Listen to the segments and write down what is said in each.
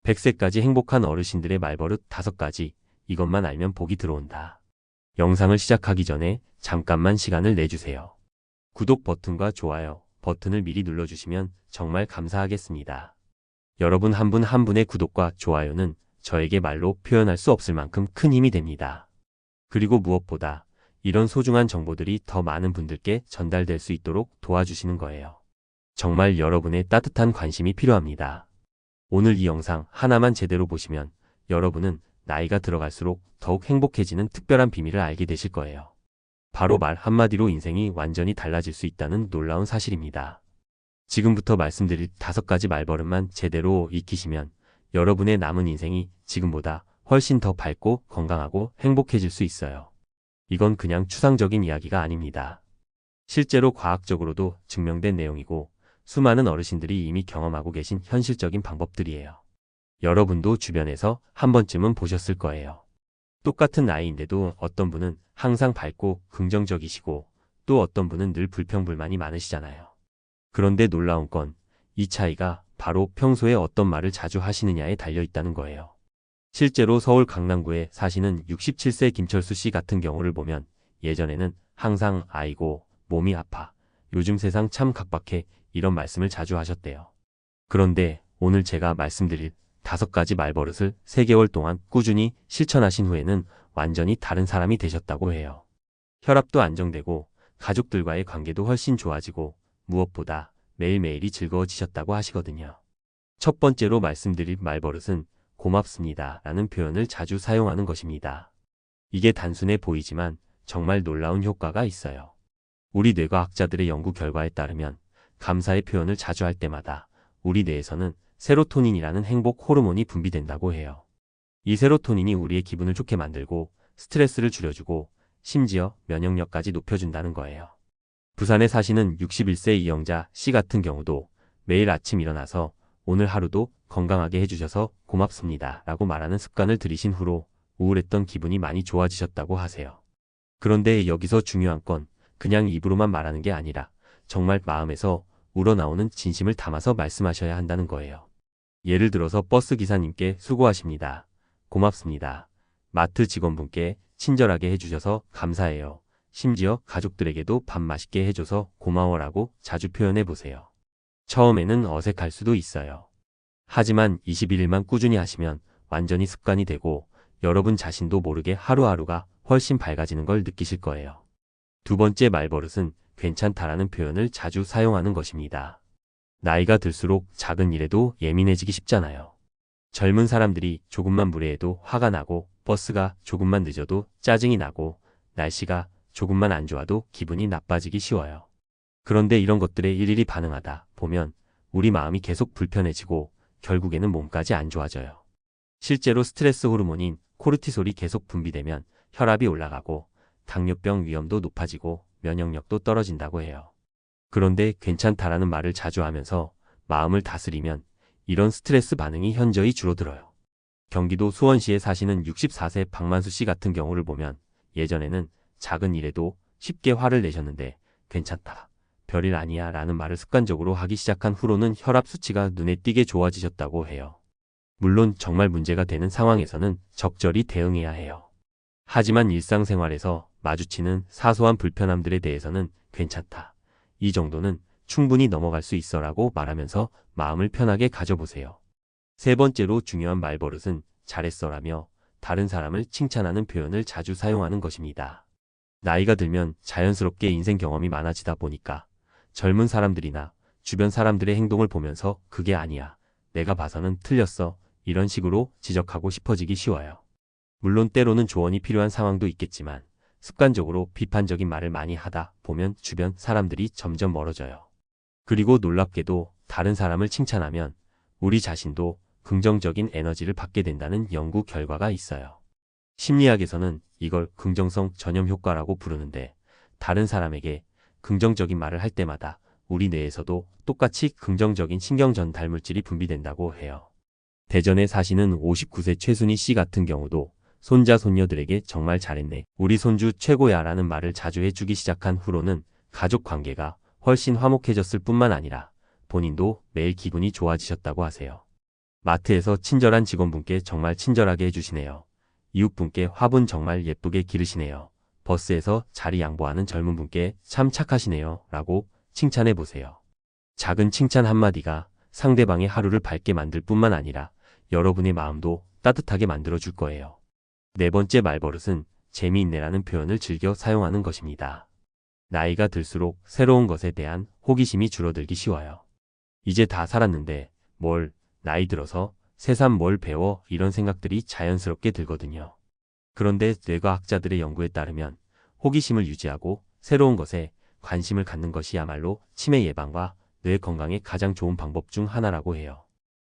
100세까지 행복한 어르신들의 말버릇 5가지. 이것만 알면 복이 들어온다. 영상을 시작하기 전에 잠깐만 시간을 내주세요. 구독 버튼과 좋아요 버튼을 미리 눌러주시면 정말 감사하겠습니다. 여러분 한 분 한 분의 구독과 좋아요는 저에게 말로 표현할 수 없을 만큼 큰 힘이 됩니다. 그리고 무엇보다 이런 소중한 정보들이 더 많은 분들께 전달될 수 있도록 도와주시는 거예요. 정말 여러분의 따뜻한 관심이 필요합니다. 오늘 이 영상 하나만 제대로 보시면 여러분은 나이가 들어갈수록 더욱 행복해지는 특별한 비밀을 알게 되실 거예요. 바로 말 한마디로 인생이 완전히 달라질 수 있다는 놀라운 사실입니다. 지금부터 말씀드릴 5가지 말버릇만 제대로 익히시면 여러분의 남은 인생이 지금보다 훨씬 더 밝고 건강하고 행복해질 수 있어요. 이건 그냥 추상적인 이야기가 아닙니다. 실제로 과학적으로도 증명된 내용이고 수많은 어르신들이 이미 경험하고 계신 현실적인 방법들이에요. 여러분도 주변에서 한 번쯤은 보셨을 거예요. 똑같은 나이인데도 어떤 분은 항상 밝고 긍정적이시고 또 어떤 분은 늘 불평불만이 많으시잖아요. 그런데 놀라운 건 이 차이가 바로 평소에 어떤 말을 자주 하시느냐에 달려 있다는 거예요. 실제로 서울 강남구에 사시는 67세 김철수 씨 같은 경우를 보면 예전에는 항상 아이고 몸이 아파 요즘 세상 참 각박해 이런 말씀을 자주 하셨대요. 그런데 오늘 제가 말씀드릴 5가지 말버릇을 3개월 동안 꾸준히 실천하신 후에는 완전히 다른 사람이 되셨다고 해요. 혈압도 안정되고 가족들과의 관계도 훨씬 좋아지고 무엇보다 매일매일이 즐거워지셨다고 하시거든요. 첫 번째로 말씀드릴 말버릇은 고맙습니다 라는 표현을 자주 사용하는 것입니다. 이게 단순해 보이지만 정말 놀라운 효과가 있어요. 우리 뇌과학자들의 연구 결과에 따르면 감사의 표현을 자주 할 때마다 우리 뇌에서는 세로토닌이라는 행복 호르몬이 분비된다고 해요. 이 세로토닌이 우리의 기분을 좋게 만들고 스트레스를 줄여주고 심지어 면역력까지 높여준다는 거예요. 부산에 사시는 61세 이영자 씨 같은 경우도 매일 아침 일어나서 오늘 하루도 건강하게 해주셔서 고맙습니다 라고 말하는 습관을 들이신 후로 우울했던 기분이 많이 좋아지셨다고 하세요. 그런데 여기서 중요한 건 그냥 입으로만 말하는 게 아니라 정말 마음에서 우러나오는 진심을 담아서 말씀하셔야 한다는 거예요. 예를 들어서 버스 기사님께 수고하십니다. 고맙습니다. 마트 직원분께 친절하게 해주셔서 감사해요. 심지어 가족들에게도 밥 맛있게 해줘서 고마워라고 자주 표현해 보세요. 처음에는 어색할 수도 있어요. 하지만 21일만 꾸준히 하시면 완전히 습관이 되고 여러분 자신도 모르게 하루하루가 훨씬 밝아지는 걸 느끼실 거예요. 두 번째 말버릇은 괜찮다라는 표현을 자주 사용하는 것입니다. 나이가 들수록 작은 일에도 예민해지기 쉽잖아요. 젊은 사람들이 조금만 무례해도 화가 나고 버스가 조금만 늦어도 짜증이 나고 날씨가 조금만 안 좋아도 기분이 나빠지기 쉬워요. 그런데 이런 것들에 일일이 반응하다 보면 우리 마음이 계속 불편해지고 결국에는 몸까지 안 좋아져요. 실제로 스트레스 호르몬인 코르티솔이 계속 분비되면 혈압이 올라가고 당뇨병 위험도 높아지고 면역력도 떨어진다고 해요. 그런데 괜찮다라는 말을 자주 하면서 마음을 다스리면 이런 스트레스 반응이 현저히 줄어들어요. 경기도 수원시에 사시는 64세 박만수 씨 같은 경우를 보면 예전에는 작은 일에도 쉽게 화를 내셨는데 괜찮다, 별일 아니야 라는 말을 습관적으로 하기 시작한 후로는 혈압 수치가 눈에 띄게 좋아지셨다고 해요. 물론 정말 문제가 되는 상황에서는 적절히 대응해야 해요. 하지만 일상생활에서 마주치는 사소한 불편함들에 대해서는 괜찮다, 이 정도는 충분히 넘어갈 수 있어 라고 말하면서 마음을 편하게 가져보세요. 세 번째로 중요한 말버릇은 잘했어 라며 다른 사람을 칭찬하는 표현을 자주 사용하는 것입니다. 나이가 들면 자연스럽게 인생 경험이 많아지다 보니까 젊은 사람들이나 주변 사람들의 행동을 보면서 그게 아니야, 내가 봐서는 틀렸어 이런 식으로 지적하고 싶어지기 쉬워요. 물론 때로는 조언이 필요한 상황도 있겠지만 습관적으로 비판적인 말을 많이 하다 보면 주변 사람들이 점점 멀어져요. 그리고 놀랍게도 다른 사람을 칭찬하면 우리 자신도 긍정적인 에너지를 받게 된다는 연구 결과가 있어요. 심리학에서는 이걸 긍정성 전염 효과라고 부르는데 다른 사람에게 긍정적인 말을 할 때마다 우리 뇌에서도 똑같이 긍정적인 신경 전달 물질이 분비된다고 해요. 대전에 사시는 59세 최순희 씨 같은 경우도 손자 손녀들에게 정말 잘했네, 우리 손주 최고야 라는 말을 자주 해주기 시작한 후로는 가족 관계가 훨씬 화목해졌을 뿐만 아니라 본인도 매일 기분이 좋아지셨다고 하세요. 마트에서 친절한 직원분께 정말 친절하게 해주시네요. 이웃분께 화분 정말 예쁘게 기르시네요. 버스에서 자리 양보하는 젊은 분께 참 착하시네요. 라고 칭찬해 보세요. 작은 칭찬 한마디가 상대방의 하루를 밝게 만들 뿐만 아니라 여러분의 마음도 따뜻하게 만들어 줄 거예요. 네 번째 말버릇은 재미있네라는 표현을 즐겨 사용하는 것입니다. 나이가 들수록 새로운 것에 대한 호기심이 줄어들기 쉬워요. 이제 다 살았는데 뭘, 나이 들어서 새삼 뭘 배워, 이런 생각들이 자연스럽게 들거든요. 그런데 뇌과학자들의 연구에 따르면 호기심을 유지하고 새로운 것에 관심을 갖는 것이야말로 치매 예방과 뇌 건강에 가장 좋은 방법 중 하나라고 해요.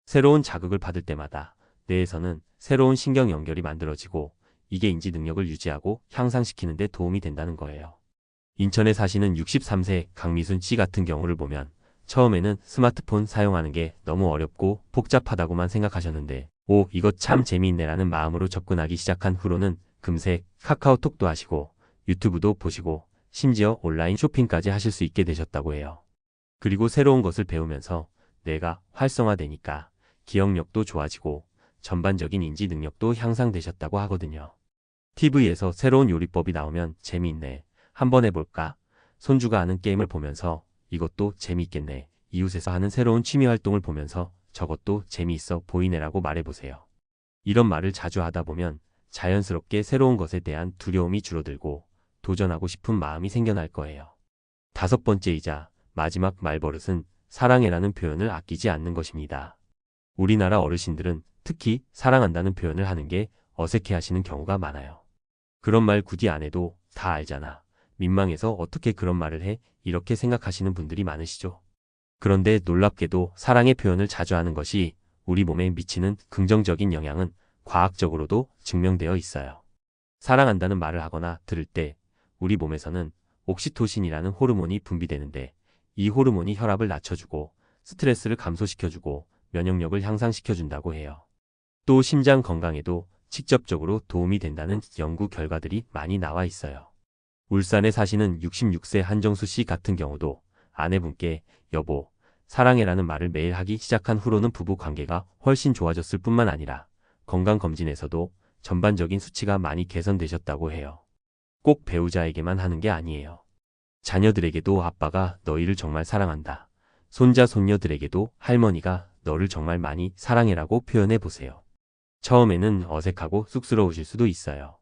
새로운 자극을 받을 때마다 뇌에서는 새로운 신경 연결이 만들어지고 이게 인지 능력을 유지하고 향상시키는 데 도움이 된다는 거예요. 인천에 사시는 63세 강미순 씨 같은 경우를 보면 처음에는 스마트폰 사용하는 게 너무 어렵고 복잡하다고만 생각하셨는데 이거 참 재미있네라는 마음으로 접근하기 시작한 후로는 금세 카카오톡도 하시고 유튜브도 보시고 심지어 온라인 쇼핑까지 하실 수 있게 되셨다고 해요. 그리고 새로운 것을 배우면서 뇌가 활성화되니까 기억력도 좋아지고 전반적인 인지 능력도 향상되셨다고 하거든요. TV에서 새로운 요리법이 나오면 재미있네, 한번 해볼까? 손주가 하는 게임을 보면서 이것도 재미있겠네, 이웃에서 하는 새로운 취미 활동을 보면서 저것도 재미있어 보이네라고 말해보세요. 이런 말을 자주 하다 보면 자연스럽게 새로운 것에 대한 두려움이 줄어들고 도전하고 싶은 마음이 생겨날 거예요. 다섯 번째이자 마지막 말버릇은 사랑해라는 표현을 아끼지 않는 것입니다. 우리나라 어르신들은 특히 사랑한다는 표현을 하는 게 어색해 하시는 경우가 많아요. 그런 말 굳이 안 해도 다 알잖아, 민망해서 어떻게 그런 말을 해, 이렇게 생각하시는 분들이 많으시죠. 그런데 놀랍게도 사랑의 표현을 자주 하는 것이 우리 몸에 미치는 긍정적인 영향은 과학적으로도 증명되어 있어요. 사랑한다는 말을 하거나 들을 때 우리 몸에서는 옥시토신이라는 호르몬이 분비되는데 이 호르몬이 혈압을 낮춰주고 스트레스를 감소시켜주고 면역력을 향상시켜준다고 해요. 또 심장 건강에도 직접적으로 도움이 된다는 연구 결과들이 많이 나와 있어요. 울산에 사시는 66세 한정수 씨 같은 경우도 아내분께 여보, 사랑해라는 말을 매일 하기 시작한 후로는 부부 관계가 훨씬 좋아졌을 뿐만 아니라 건강검진에서도 전반적인 수치가 많이 개선되셨다고 해요. 꼭 배우자에게만 하는 게 아니에요. 자녀들에게도 아빠가 너희를 정말 사랑한다, 손자 손녀들에게도 할머니가 너를 정말 많이 사랑해라고 표현해 보세요. 처음에는 어색하고 쑥스러우실 수도 있어요.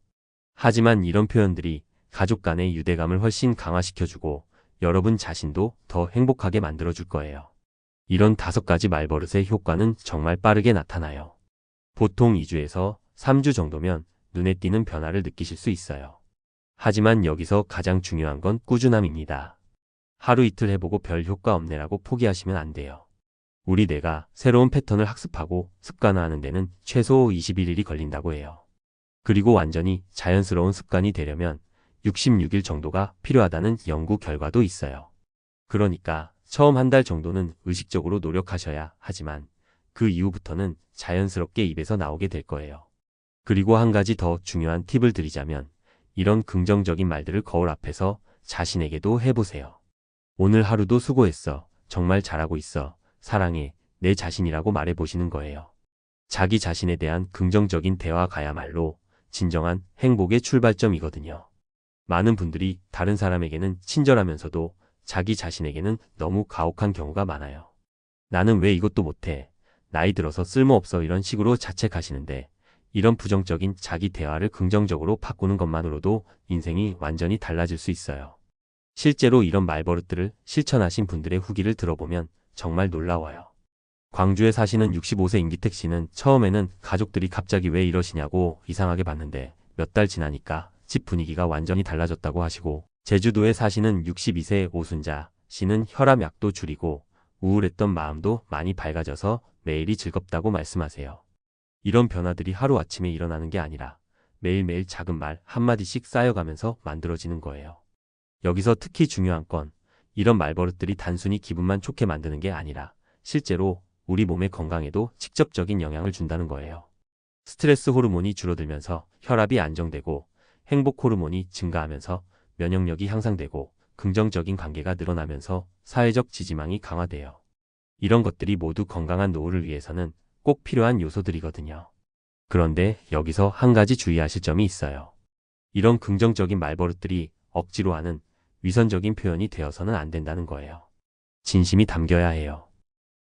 하지만 이런 표현들이 가족 간의 유대감을 훨씬 강화시켜주고 여러분 자신도 더 행복하게 만들어줄 거예요. 이런 5가지 말버릇의 효과는 정말 빠르게 나타나요. 보통 2주에서 3주 정도면 눈에 띄는 변화를 느끼실 수 있어요. 하지만 여기서 가장 중요한 건 꾸준함입니다. 하루 이틀 해보고 별 효과 없네라고 포기하시면 안 돼요. 우리 뇌가 새로운 패턴을 학습하고 습관화하는 데는 최소 21일이 걸린다고 해요. 그리고 완전히 자연스러운 습관이 되려면 66일 정도가 필요하다는 연구 결과도 있어요. 그러니까 처음 한 달 정도는 의식적으로 노력하셔야 하지만 그 이후부터는 자연스럽게 입에서 나오게 될 거예요. 그리고 한 가지 더 중요한 팁을 드리자면 이런 긍정적인 말들을 거울 앞에서 자신에게도 해보세요. 오늘 하루도 수고했어, 정말 잘하고 있어, 사랑해, 내 자신이라고 말해보시는 거예요. 자기 자신에 대한 긍정적인 대화가야말로 진정한 행복의 출발점이거든요. 많은 분들이 다른 사람에게는 친절하면서도 자기 자신에게는 너무 가혹한 경우가 많아요. 나는 왜 이것도 못해, 나이 들어서 쓸모없어, 이런 식으로 자책하시는데 이런 부정적인 자기 대화를 긍정적으로 바꾸는 것만으로도 인생이 완전히 달라질 수 있어요. 실제로 이런 말버릇들을 실천하신 분들의 후기를 들어보면 정말 놀라워요. 광주에 사시는 65세 임기택 씨는 처음에는 가족들이 갑자기 왜 이러시냐고 이상하게 봤는데 몇 달 지나니까 집 분위기가 완전히 달라졌다고 하시고, 제주도에 사시는 62세 오순자 씨는 혈압약도 줄이고 우울했던 마음도 많이 밝아져서 매일이 즐겁다고 말씀하세요. 이런 변화들이 하루아침에 일어나는 게 아니라 매일매일 작은 말 한마디씩 쌓여가면서 만들어지는 거예요. 여기서 특히 중요한 건 이런 말버릇들이 단순히 기분만 좋게 만드는 게 아니라 실제로 우리 몸의 건강에도 직접적인 영향을 준다는 거예요. 스트레스 호르몬이 줄어들면서 혈압이 안정되고 행복 호르몬이 증가하면서 면역력이 향상되고 긍정적인 관계가 늘어나면서 사회적 지지망이 강화돼요. 이런 것들이 모두 건강한 노후를 위해서는 꼭 필요한 요소들이거든요. 그런데 여기서 한 가지 주의하실 점이 있어요. 이런 긍정적인 말버릇들이 억지로 하는 위선적인 표현이 되어서는 안 된다는 거예요. 진심이 담겨야 해요.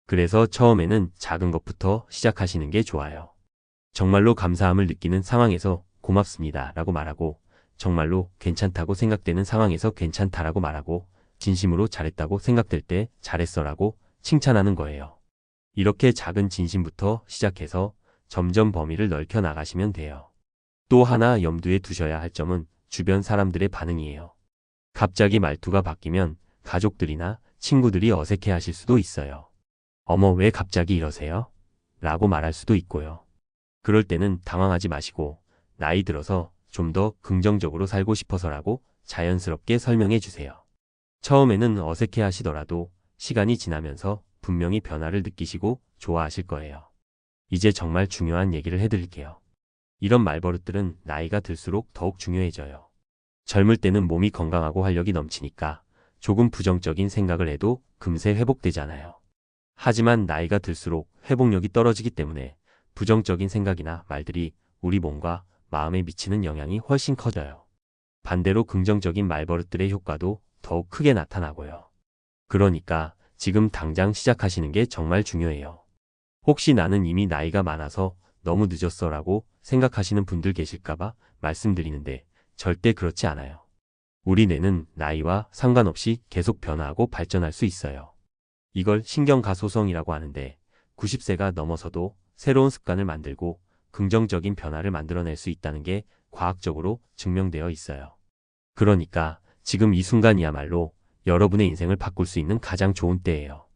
그래서 처음에는 작은 것부터 시작하시는 게 좋아요. 정말로 감사함을 느끼는 상황에서 고맙습니다 라고 말하고, 정말로 괜찮다고 생각되는 상황에서 괜찮다라고 말하고, 진심으로 잘했다고 생각될 때 잘했어 라고 칭찬하는 거예요. 이렇게 작은 진심부터 시작해서 점점 범위를 넓혀 나가시면 돼요. 또 하나 염두에 두셔야 할 점은 주변 사람들의 반응이에요. 갑자기 말투가 바뀌면 가족들이나 친구들이 어색해 하실 수도 있어요. 어머, 왜 갑자기 이러세요? 라고 말할 수도 있고요. 그럴 때는 당황하지 마시고 나이 들어서 좀 더 긍정적으로 살고 싶어서라고 자연스럽게 설명해 주세요. 처음에는 어색해 하시더라도 시간이 지나면서 분명히 변화를 느끼시고 좋아하실 거예요. 이제 정말 중요한 얘기를 해드릴게요. 이런 말버릇들은 나이가 들수록 더욱 중요해져요. 젊을 때는 몸이 건강하고 활력이 넘치니까 조금 부정적인 생각을 해도 금세 회복되잖아요. 하지만 나이가 들수록 회복력이 떨어지기 때문에 부정적인 생각이나 말들이 우리 몸과 마음에 미치는 영향이 훨씬 커져요. 반대로 긍정적인 말버릇들의 효과도 더욱 크게 나타나고요. 그러니까 지금 당장 시작하시는 게 정말 중요해요. 혹시 나는 이미 나이가 많아서 너무 늦었어 라고 생각하시는 분들 계실까봐 말씀드리는데 절대 그렇지 않아요. 우리 뇌는 나이와 상관없이 계속 변화하고 발전할 수 있어요. 이걸 신경가소성이라고 하는데 90세가 넘어서도 새로운 습관을 만들고 긍정적인 변화를 만들어낼 수 있다는 게 과학적으로 증명되어 있어요. 그러니까 지금 이 순간이야말로 여러분의 인생을 바꿀 수 있는 가장 좋은 때예요.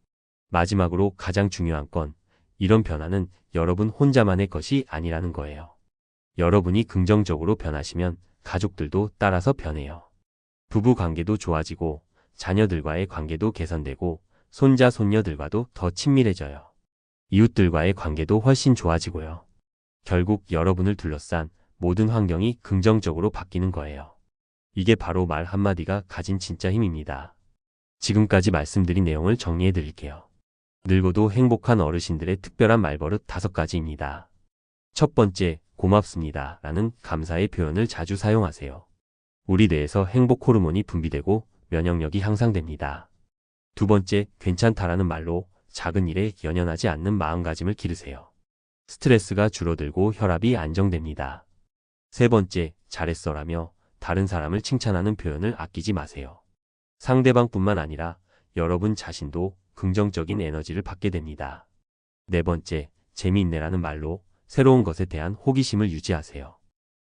마지막으로 가장 중요한 건 이런 변화는 여러분 혼자만의 것이 아니라는 거예요. 여러분이 긍정적으로 변하시면 가족들도 따라서 변해요. 부부 관계도 좋아지고 자녀들과의 관계도 개선되고 손자, 손녀들과도 더 친밀해져요. 이웃들과의 관계도 훨씬 좋아지고요. 결국 여러분을 둘러싼 모든 환경이 긍정적으로 바뀌는 거예요. 이게 바로 말 한마디가 가진 진짜 힘입니다. 지금까지 말씀드린 내용을 정리해 드릴게요. 늙어도 행복한 어르신들의 특별한 말버릇 5가지입니다. 첫 번째, 고맙습니다 라는 감사의 표현을 자주 사용하세요. 우리 뇌에서 행복 호르몬이 분비되고 면역력이 향상됩니다. 두 번째, 괜찮다라는 말로 작은 일에 연연하지 않는 마음가짐을 기르세요. 스트레스가 줄어들고 혈압이 안정됩니다. 세 번째, 잘했어라며 다른 사람을 칭찬하는 표현을 아끼지 마세요. 상대방뿐만 아니라 여러분 자신도 긍정적인 에너지를 받게 됩니다. 네 번째, 재미있네라는 말로 새로운 것에 대한 호기심을 유지하세요.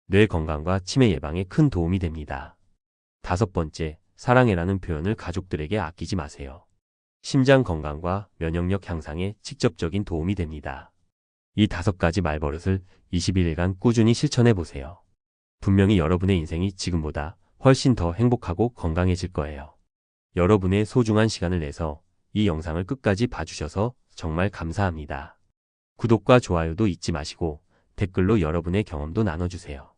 뇌 건강과 치매 예방에 큰 도움이 됩니다. 다섯 번째, 사랑해라는 표현을 가족들에게 아끼지 마세요. 심장 건강과 면역력 향상에 직접적인 도움이 됩니다. 이 5가지 말버릇을 21일간 꾸준히 실천해 보세요. 분명히 여러분의 인생이 지금보다 훨씬 더 행복하고 건강해질 거예요. 여러분의 소중한 시간을 내서 이 영상을 끝까지 봐주셔서 정말 감사합니다. 구독과 좋아요도 잊지 마시고 댓글로 여러분의 경험도 나눠주세요.